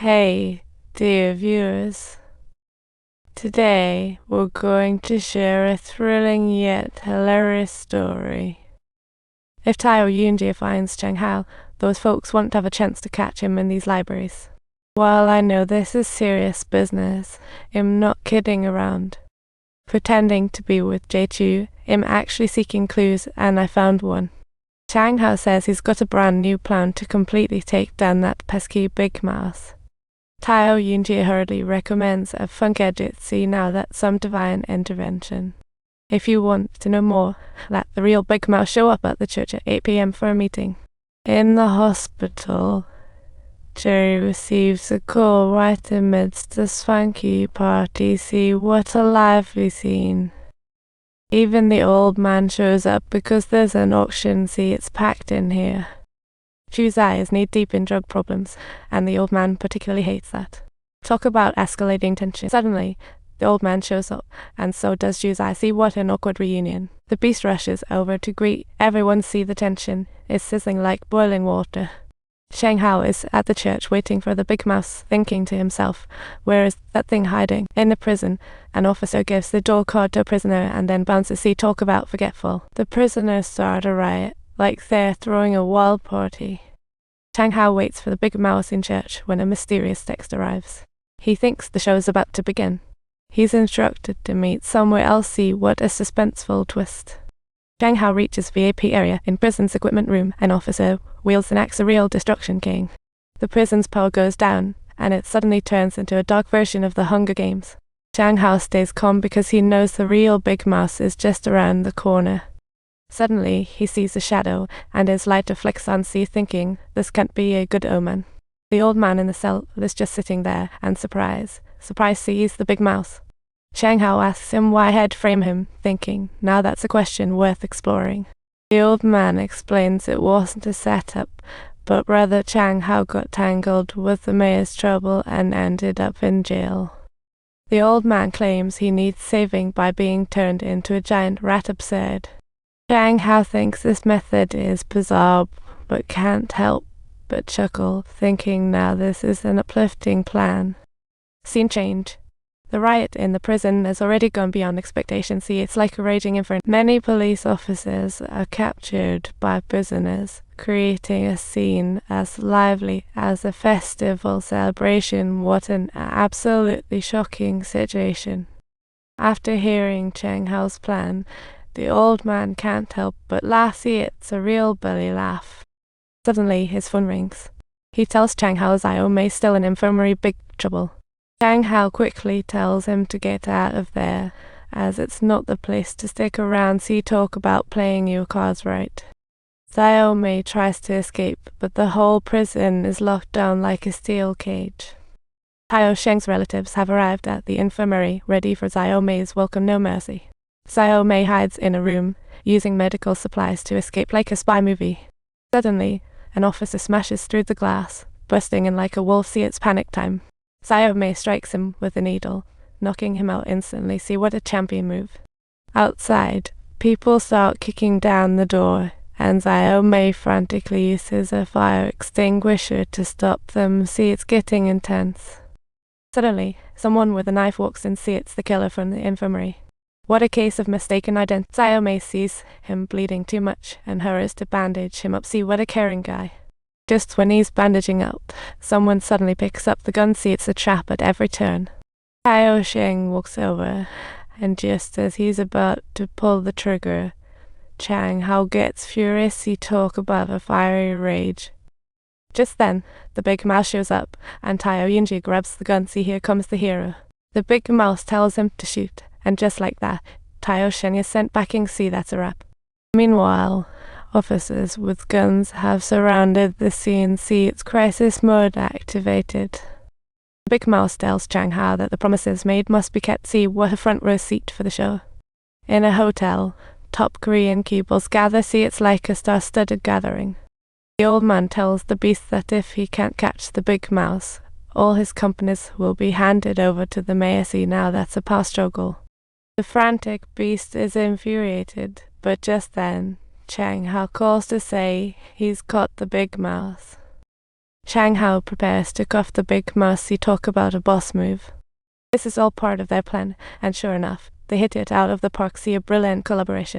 Hey, dear viewers. Today we're going to share a thrilling yet hilarious story. If Tao Yunjie finds Cheng Hao, those folks won't have a chance to catch him in these libraries. While I know this is serious business, I'm not kidding around. Pretending to be with Jay Chu, I'm actually seeking clues, and I found one. Cheng Hao says he's got a brand new plan to completely take down that pesky big mouse. Tao Yunjie hurriedly recommends a Funkejutsu now that some divine intervention. If you want to know more, let the real Big Mouse show up at the church at 8 p.m. for a meeting. In the hospital, Jerry receives a call right amidst the swanky party. See what a lively scene. Even the old man shows up because there's an auction. See, it's packed in here. Chu Zai is knee-deep in drug problems, and the old man particularly hates that. Talk about escalating tension. Suddenly, the old man shows up, and so does Chu Zai. See what an awkward reunion. The beast rushes over to greet everyone. See the tension is sizzling like boiling water. Cheng Hao is at the church waiting for the big mouse, thinking to himself, where is that thing hiding? In the prison, an officer gives the door card to a prisoner and then bounces. See, talk about forgetful. The prisoners start a riot, like they're throwing a wild party. Cheng Hao waits for the big mouse in church when a mysterious text arrives. He thinks the show is about to begin. He's instructed to meet somewhere else. See what a suspenseful twist. Cheng Hao reaches VIP area in prison's equipment room. An officer wields an axe, a real destruction king. The prison's power goes down, and it suddenly turns into a dark version of the Hunger Games. Cheng Hao stays calm because he knows the real big mouse is just around the corner. Suddenly, he sees a shadow, and his lighter flicks on. See, thinking, this can't be a good omen. The old man in the cell is just sitting there, and surprise sees the big mouse. Cheng Hao asks him why he'd frame him, thinking, now that's a question worth exploring. The old man explains it wasn't a setup, but rather Cheng Hao got tangled with the mayor's trouble and ended up in jail. The old man claims he needs saving by being turned into a giant rat. Absurd. Cheng Hao thinks this method is bizarre, but can't help but chuckle, thinking now this is an uplifting plan. Scene change. The riot in the prison has already gone beyond expectation. See, it's like a raging inferno. Many police officers are captured by prisoners, creating a scene as lively as a festival celebration. What an absolutely shocking situation. After hearing Cheng Hao's plan, the old man can't help but laugh. See, it's a real belly laugh. Suddenly, his phone rings. He tells Cheng Hao Xiao Mei's still in infirmary, big trouble. Cheng Hao quickly tells him to get out of there, as it's not the place to stick around. See, talk about playing your cards right. Xiao Mei tries to escape, but the whole prison is locked down like a steel cage. Tao Sheng's relatives have arrived at the infirmary, ready for Xiao Mei's welcome no mercy. Xiao Mei hides in a room, using medical supplies to escape like a spy movie. Suddenly, an officer smashes through the glass, bursting in like a wolf. See, it's panic time. Xiao Mei strikes him with a needle, knocking him out instantly. See, what a champion move. Outside, people start kicking down the door, and Xiao Mei frantically uses a fire extinguisher to stop them. See, it's getting intense. Suddenly, someone with a knife walks in. See, it's the killer from the infirmary. What a case of mistaken identity. Xiao Mei sees him bleeding too much and hurries to bandage him up. See, what a caring guy. Just when he's bandaging up, someone suddenly picks up the gun. See, it's a trap at every turn. Tao Sheng walks over, and just as he's about to pull the trigger, Cheng Hao gets furious. He talk about a fiery rage. Just then, the big mouse shows up, and Tao Yunjie grabs the gun. See, here comes the hero. The big mouse tells him to shoot, and just like that, Tao Sheng is sent packing. See, that's a wrap. Meanwhile, officers with guns have surrounded the scene. See, it's crisis mode activated. The big mouse tells Cheng Hao that the promises made must be kept. See, what a front row seat for the show. In a hotel, top Korean couples gather. See, it's like a star-studded gathering. The old man tells the beast that if he can't catch the big mouse, all his companies will be handed over to the mayor. See, now that's a power struggle. The frantic beast is infuriated, but just then, Cheng Hao calls to say he's caught the big mouse. Chang Hao prepares to cuff the big mouse he talk about a boss move. This is all part of their plan, and sure enough, they hit it out of the park. See a brilliant collaboration.